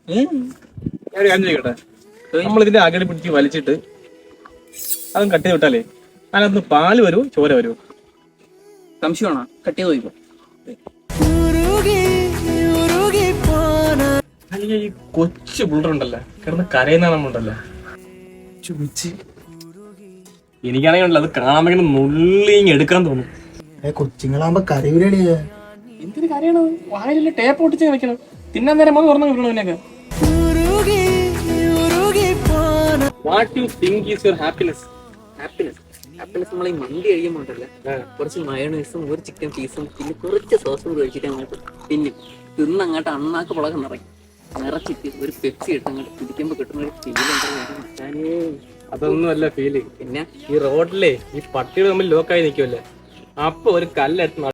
ഞാൻ കാര്യം ചോദിക്കട്ടെ, നമ്മളിതിന്റെ അകടി പിടിച്ച് വലിച്ചിട്ട് അതും കട്ട് ചെയ്ത് വിട്ടാലേ അതിനകത്ത് പാല് വരുമോ ചോര വരുമോ? സംശയമാണോ? കട്ട് ചെയ്ത് നോക്കിക്കോ. അല്ലെങ്കിൽ ഈ കൊച്ചു പിള്ളേരുണ്ടല്ലോ കിടന്ന് കരയുന്നുണ്ടല്ലോ ചുമിച്ച്, എനിക്കാണെങ്കിൽ അത് കാണാൻ ഭയങ്കര നുള്ളിങ് എടുക്കാൻ തോന്നും. കൊച്ചുങ്ങളാകുമ്പോ കരയൂരളിയ എന്തിനു കരയണത്? വായിലുള്ള ടേപ്പ് പൊട്ടിച്ച് വെക്കണം, തിന്നാൻ നേരം അത് തുറന്നു വിടണം ഇതിനൊക്കെ. What you think is your happiness? Happiness നമ്മൾ ഈ മന്തി കഴിയുമ്പോണ്ടല്ലേ കുറച്ച് മയോണൈസും ഒരു ചിക്കൻ പീസും പിന്നെ കുറച്ച് സോസും കഴിച്ചിട്ട് അങ്ങോട്ട് തിന്നങ്ങോട്ട് അണ്ണാക്ക് പുളകം നിറച്ചിട്ട് ഒരു പെപ്സി ഇട്ട് അങ്ങോട്ട് പിടിക്കുമ്പോ കിട്ടുന്ന ഒരു ഫീൽ. അതൊന്നും അല്ല ഫീല്. പിന്നെ ഈ റോഡിലെ ഈ പട്ടികൾ തമ്മിൽ ലോക്കായി നിൽക്കുമല്ലേ, അപ്പൊ ഒരു കല്ലെടുത്ത്